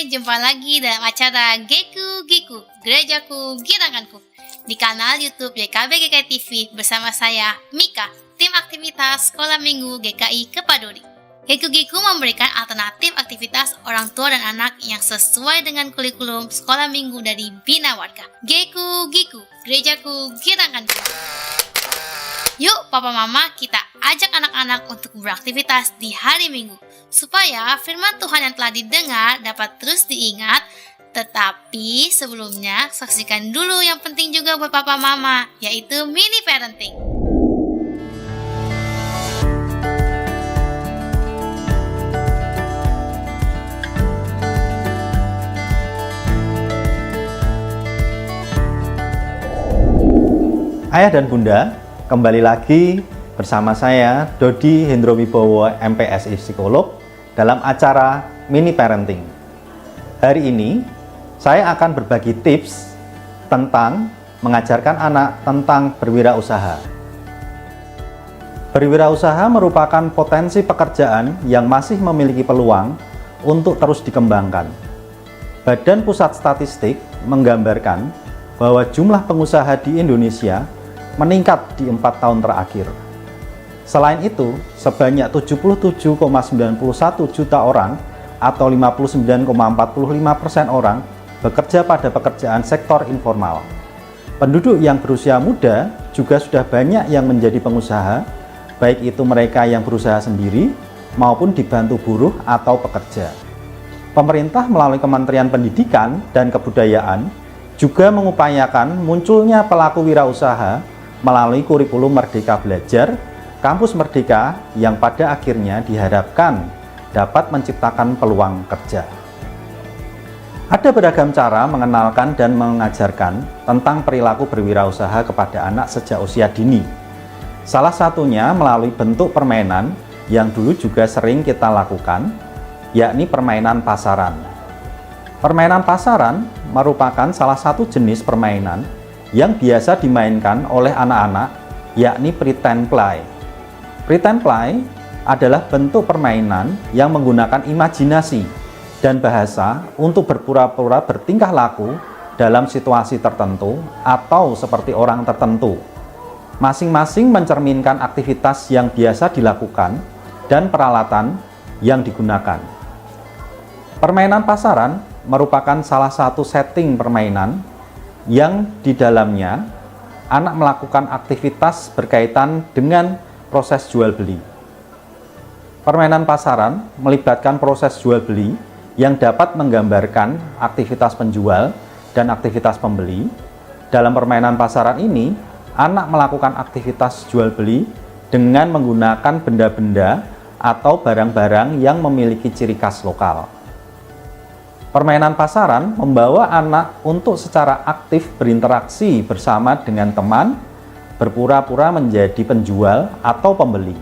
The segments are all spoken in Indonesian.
jumpa lagi dalam acara Geku Giku, Gerejaku Giranganku di kanal YouTube YKB GKI TV bersama saya, Mika, tim aktivitas Sekolah Minggu GKI Kepaduri. Geku Giku memberikan alternatif aktivitas orang tua dan anak yang sesuai dengan kurikulum Sekolah Minggu dari Bina Warga. Geku Giku, Gerejaku Giranganku. Yuk Papa Mama, kita ajak anak-anak untuk beraktivitas di hari Minggu supaya firman Tuhan yang telah didengar dapat terus diingat. Tetapi sebelumnya saksikan dulu yang penting juga buat Papa Mama, yaitu mini parenting. Ayah dan Bunda, kembali lagi bersama saya, Dodi Hendro Wibowo, MPSI Psikolog, dalam acara Mini Parenting. Hari ini, saya akan berbagi tips tentang mengajarkan anak tentang berwirausaha. Berwirausaha merupakan potensi pekerjaan yang masih memiliki peluang untuk terus dikembangkan. Badan Pusat Statistik menggambarkan bahwa jumlah pengusaha di Indonesia meningkat di 4 tahun terakhir. Selain itu, sebanyak 77,91 juta orang atau 59,45% orang bekerja pada pekerjaan sektor informal. Penduduk yang berusia muda juga sudah banyak yang menjadi pengusaha, baik itu mereka yang berusaha sendiri maupun dibantu buruh atau pekerja. Pemerintah melalui Kementerian Pendidikan dan Kebudayaan juga mengupayakan munculnya pelaku wirausaha melalui kurikulum Merdeka Belajar, Kampus Merdeka yang pada akhirnya diharapkan dapat menciptakan peluang kerja. Ada beragam cara mengenalkan dan mengajarkan tentang perilaku berwirausaha kepada anak sejak usia dini. Salah satunya melalui bentuk permainan yang dulu juga sering kita lakukan, yakni permainan pasaran. Permainan pasaran merupakan salah satu jenis permainan yang biasa dimainkan oleh anak-anak, yakni pretend play. Pretend play adalah bentuk permainan yang menggunakan imajinasi dan bahasa untuk berpura-pura bertingkah laku dalam situasi tertentu atau seperti orang tertentu. Masing-masing mencerminkan aktivitas yang biasa dilakukan dan peralatan yang digunakan. Permainan pasaran merupakan salah satu setting permainan yang di dalamnya anak melakukan aktivitas berkaitan dengan proses jual beli. Permainan pasaran melibatkan proses jual beli yang dapat menggambarkan aktivitas penjual dan aktivitas pembeli. Dalam permainan pasaran ini, anak melakukan aktivitas jual beli dengan menggunakan benda-benda atau barang-barang yang memiliki ciri khas lokal. Permainan pasaran membawa anak untuk secara aktif berinteraksi bersama dengan teman, berpura-pura menjadi penjual atau pembeli.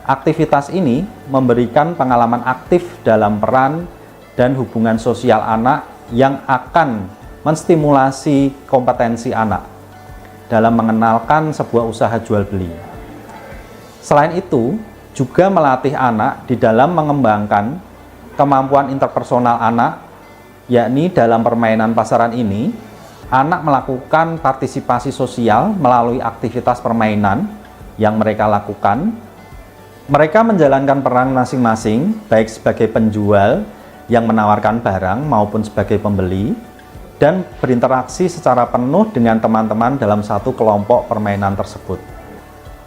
Aktivitas ini memberikan pengalaman aktif dalam peran dan hubungan sosial anak yang akan menstimulasi kompetensi anak dalam mengenalkan sebuah usaha jual beli. Selain itu, juga melatih anak di dalam mengembangkan kemampuan interpersonal anak, yakni dalam permainan pasaran ini, anak melakukan partisipasi sosial melalui aktivitas permainan yang mereka lakukan. Mereka menjalankan peran masing-masing, baik sebagai penjual yang menawarkan barang maupun sebagai pembeli, dan berinteraksi secara penuh dengan teman-teman dalam satu kelompok permainan tersebut.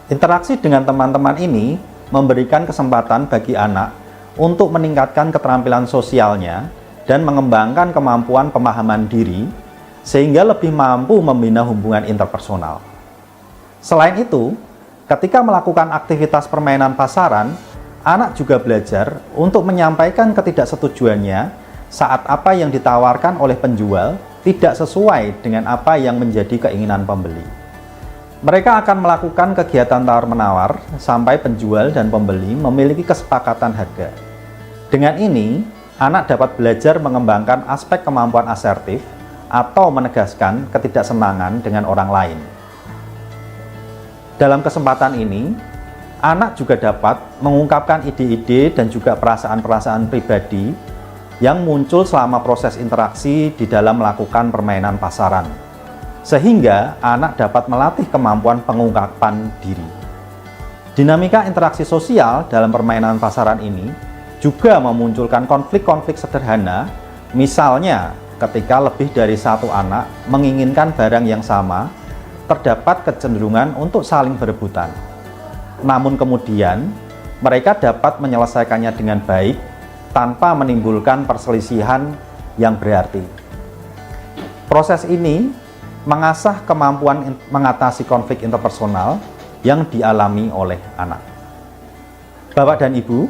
Interaksi dengan teman-teman ini memberikan kesempatan bagi anak untuk meningkatkan keterampilan sosialnya dan mengembangkan kemampuan pemahaman diri, sehingga lebih mampu membina hubungan interpersonal. Selain itu, ketika melakukan aktivitas permainan pasaran, anak juga belajar untuk menyampaikan ketidaksetujuannya saat apa yang ditawarkan oleh penjual tidak sesuai dengan apa yang menjadi keinginan pembeli. Mereka akan melakukan kegiatan tawar-menawar sampai penjual dan pembeli memiliki kesepakatan harga. Dengan ini, anak dapat belajar mengembangkan aspek kemampuan asertif atau menegaskan ketidaksenangan dengan orang lain. Dalam kesempatan ini, anak juga dapat mengungkapkan ide-ide dan juga perasaan-perasaan pribadi yang muncul selama proses interaksi di dalam melakukan permainan pasaran, sehingga anak dapat melatih kemampuan pengungkapan diri. Dinamika interaksi sosial dalam permainan pasaran ini juga memunculkan konflik-konflik sederhana, misalnya ketika lebih dari satu anak menginginkan barang yang sama, terdapat kecenderungan untuk saling berebutan. Namun kemudian, mereka dapat menyelesaikannya dengan baik tanpa menimbulkan perselisihan yang berarti. Proses ini mengasah kemampuan mengatasi konflik interpersonal yang dialami oleh anak. Bapak dan Ibu,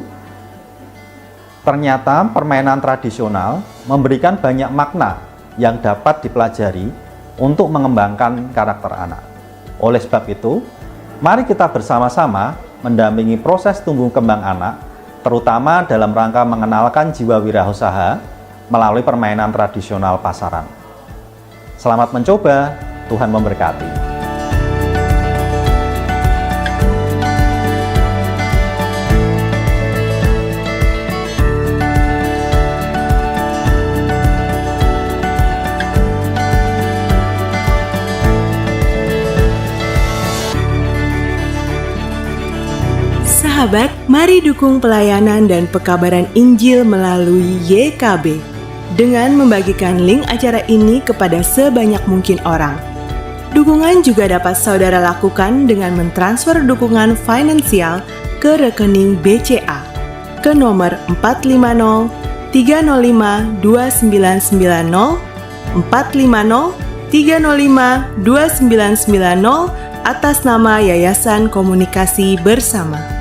ternyata permainan tradisional memberikan banyak makna yang dapat dipelajari untuk mengembangkan karakter anak. Oleh sebab itu, mari kita bersama-sama mendampingi proses tumbuh kembang anak, terutama dalam rangka mengenalkan jiwa wirausaha melalui permainan tradisional pasaran. Selamat mencoba, Tuhan memberkati. Sahabat, mari dukung pelayanan dan pekabaran Injil melalui YKB dengan membagikan link acara ini kepada sebanyak mungkin orang. Dukungan juga dapat saudara lakukan dengan mentransfer dukungan finansial ke rekening BCA ke nomor 450 305 2990 450 305 2990 atas nama Yayasan Komunikasi Bersama.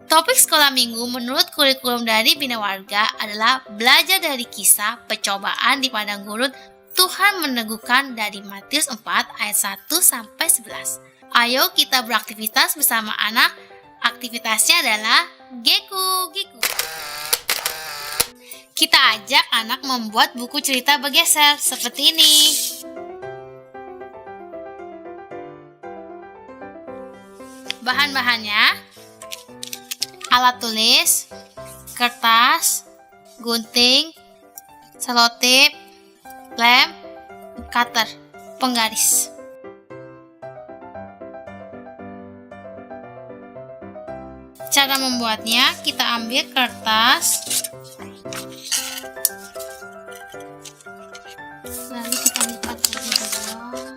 Topik sekolah minggu menurut kurikulum dari Bina Warga adalah belajar dari kisah percobaan di padang gurun Tuhan meneguhkan dari Matius 4 ayat 1 sampai 11. Ayo kita beraktivitas bersama anak. Aktivitasnya adalah geku-geku. Kita ajak anak membuat buku cerita bergeser seperti ini. Bahan-bahannya: alat tulis, kertas, gunting, selotip, lem, cutter, penggaris. Cara membuatnya, kita ambil kertas, lalu kita lipat terlebih dahulu.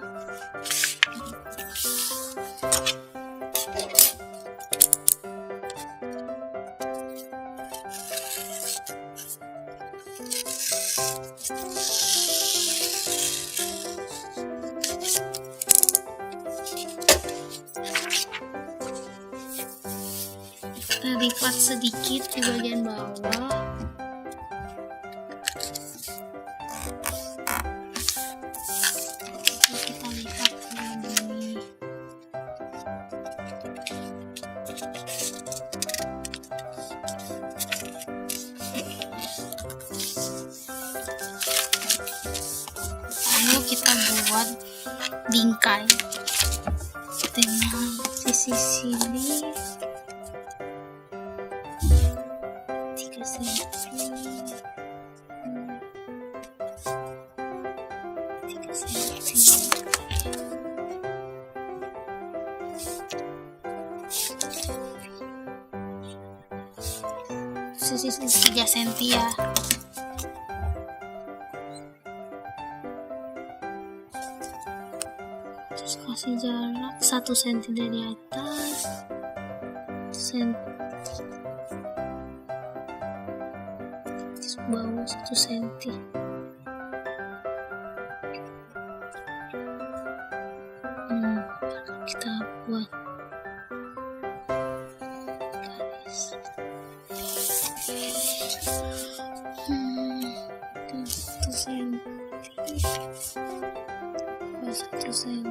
Kita lipat sedikit di bagian bawah. Lalu kita lipat ke ini. Lalu kita buat bingkai dengan sisi sini 3 cm, 3 cm. Sisi 3 cm ya. Terus kasih jarak 1 cm dari atas, 1 cm bawah, 1 cm. Kita buat garis. 1 cm, 1 cm.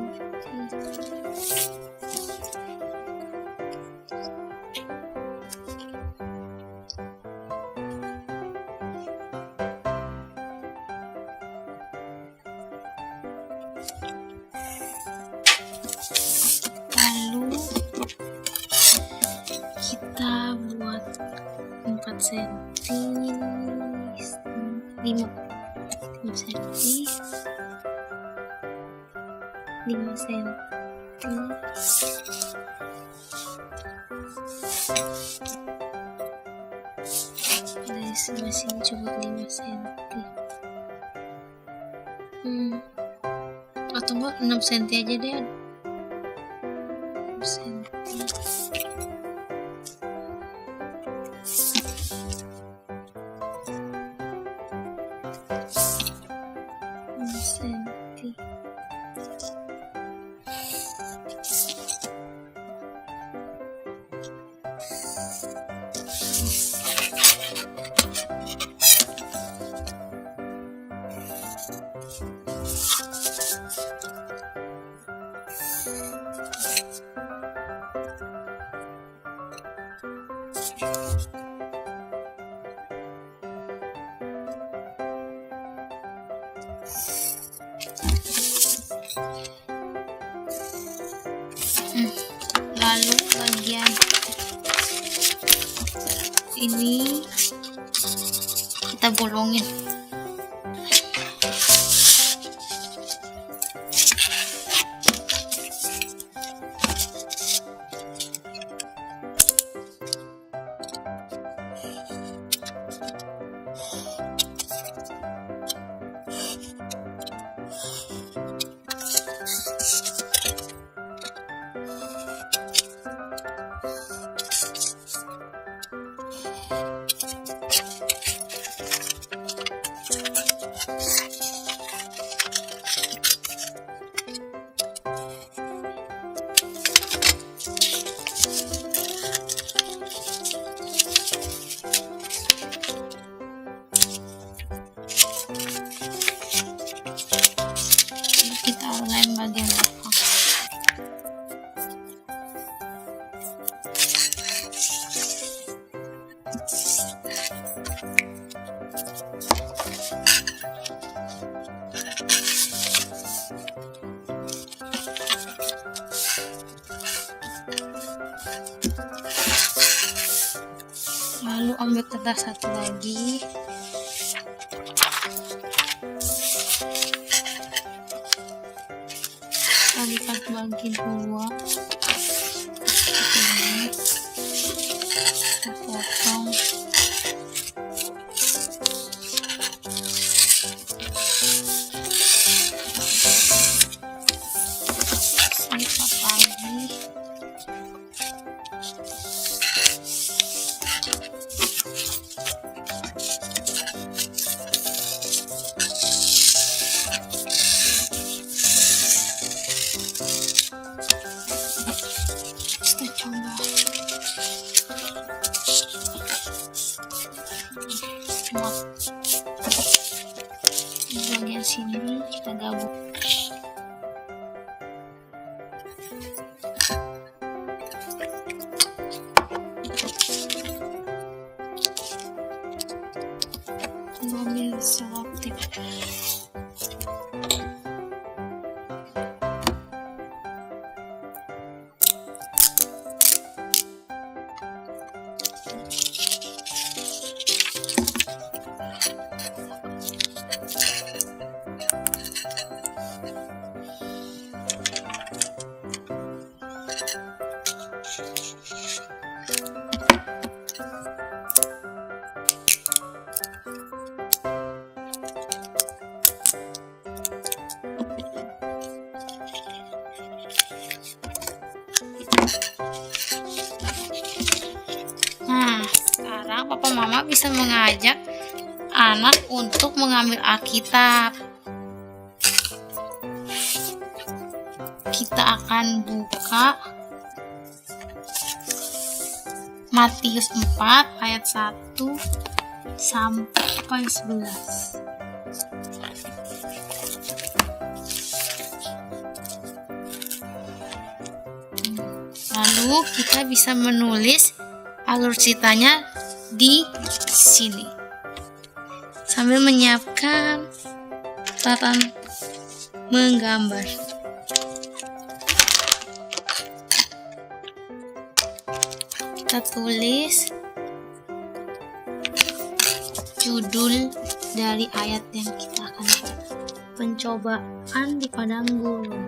4 senti 5 senti 5 senti dari sebelah sini coba 5 senti atau enggak 6 senti aja deh, 6 senti 6 senti lalu bagian ini kita bolongin. Kita lem bagian belakang. Lalu ambil kertas satu lagi. Lipat bagi 2, kita potong. Lipat lagi. Coba di bagian sini kita gabung. Ambil selotip. Nah, sekarang papa mama bisa mengajak anak untuk mengambil Alkitab. Kita akan buka Matius 4 ayat 1 sampai 11. Lalu kita bisa menulis alur ceritanya di sini sambil menyiapkan papan menggambar. Kita tulis judul dari ayat yang kita akan baca. Pencobaan di padang gurun.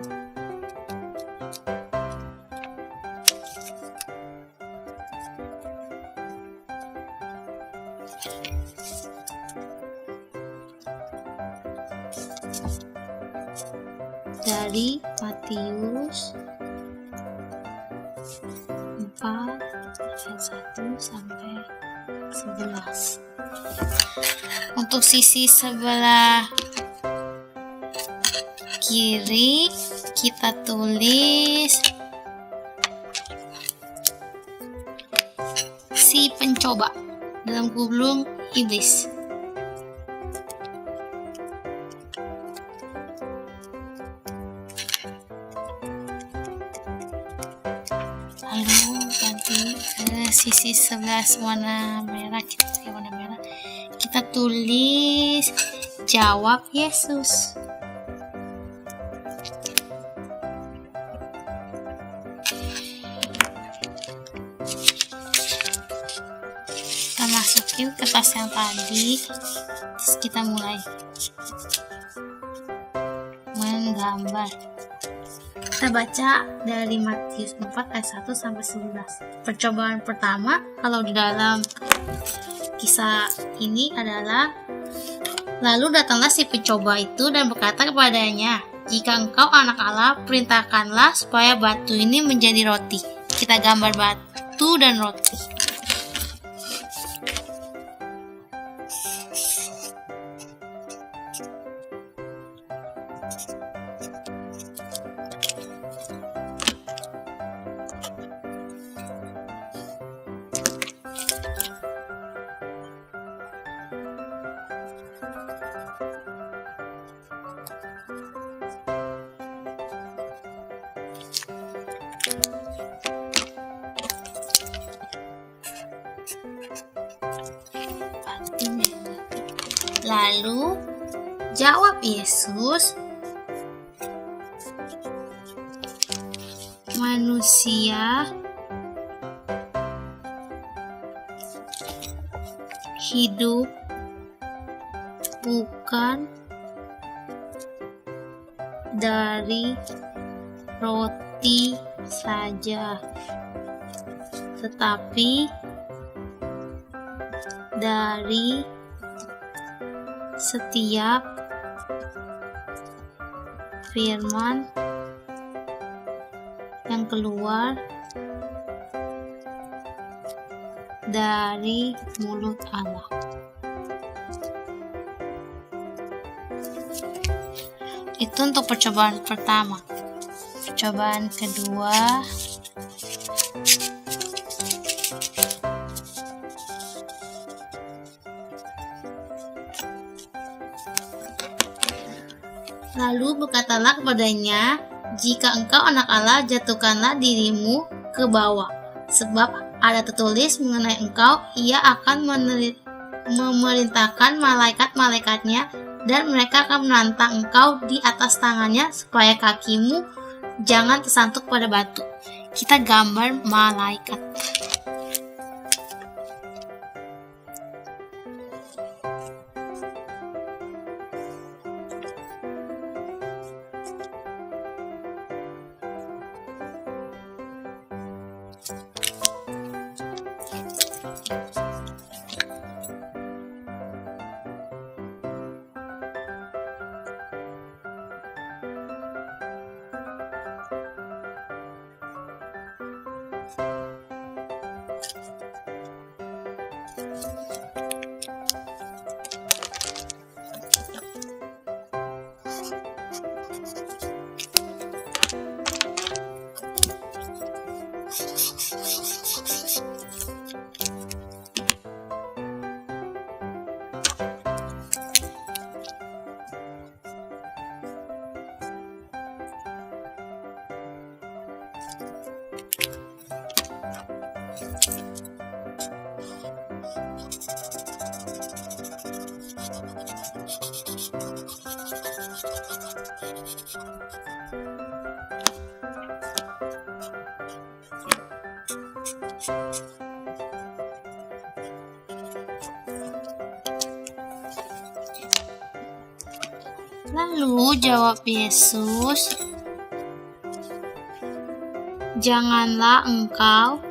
Dari Matius 4 ayat 1 sampai 11. Untuk sisi sebelah kiri kita tulis si pencoba dalam kurung iblis. Lalu ganti ke sisi sebelah warna merah, kita tulis jawab Yesus. Kita masukin kertas yang tadi, terus kita mulai menggambar. Kita baca dari Matius 4 ayat 1 sampai 11. Percobaan pertama kalau di dalam kisah ini adalah, lalu datanglah si pencoba itu dan berkata kepadanya, jika engkau anak Allah, perintahkanlah supaya batu ini menjadi roti. Kita gambar batu dan roti. Lalu jawab Yesus, manusia hidup bukan dari roti saja, tetapi dari setiap firman yang keluar dari mulut Allah. Itu untuk percobaan pertama. Percobaan kedua, lalu berkatalah kepadanya, jika engkau anak Allah, jatuhkanlah dirimu ke bawah, sebab ada tertulis mengenai engkau, ia akan memerintahkan malaikat-malaikatnya, dan mereka akan menantang engkau di atas tangannya, supaya kakimu jangan tersantuk pada batu. Kita gambar malaikat. Lalu jawab Yesus, "Janganlah engkau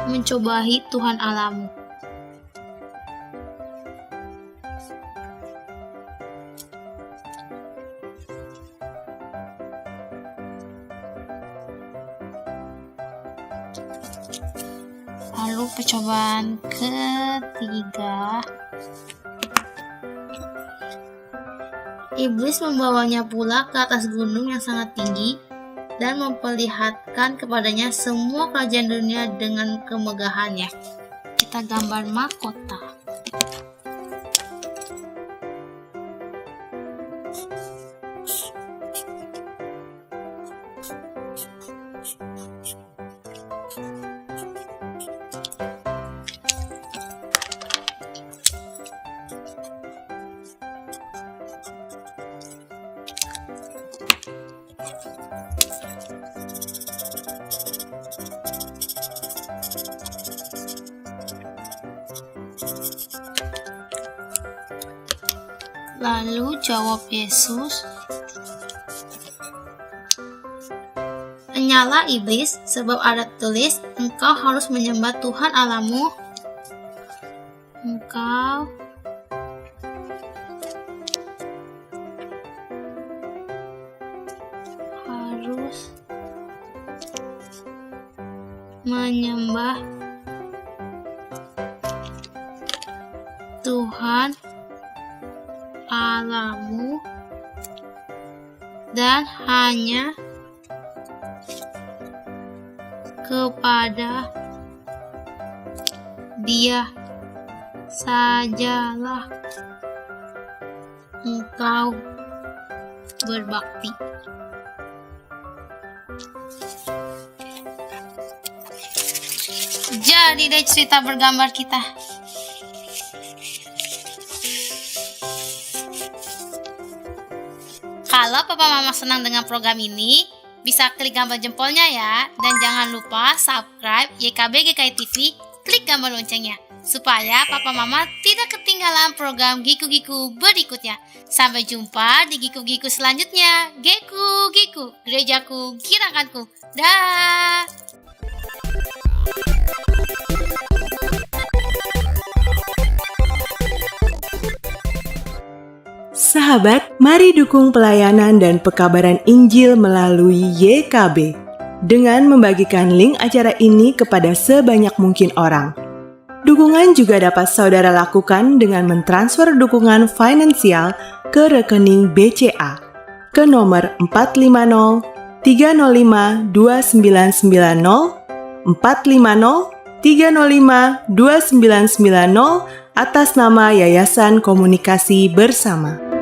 mencobai Tuhan Allahmu." Lalu percobaan ketiga, iblis membawanya pula ke atas gunung yang sangat tinggi dan memperlihatkan kepadanya semua kerajaan dunia dengan kemegahannya. Kita gambar mahkota. Lalu jawab Yesus, "Nyala iblis, sebab ada tulis, engkau harus menyembah Tuhan Allahmu. Engkau harus menyembah Tuhan Allahmu dan hanya kepada Dia sajalah engkau berbakti." Jadi deh cerita bergambar kita. Kalau papa mama senang dengan program ini, bisa klik gambar jempolnya ya. Dan jangan lupa subscribe YKB GKI TV, klik gambar loncengnya, supaya papa mama tidak ketinggalan program Giku-Giku berikutnya. Sampai jumpa di Giku-Giku selanjutnya. Giku-Giku, gerejaku, gerakanku. Dah. Sahabat, mari dukung pelayanan dan pekabaran Injil melalui YKB dengan membagikan link acara ini kepada sebanyak mungkin orang. Dukungan juga dapat saudara lakukan dengan mentransfer dukungan finansial ke rekening BCA ke nomor 450 305 2990 450 305 2990 atas nama Yayasan Komunikasi Bersama.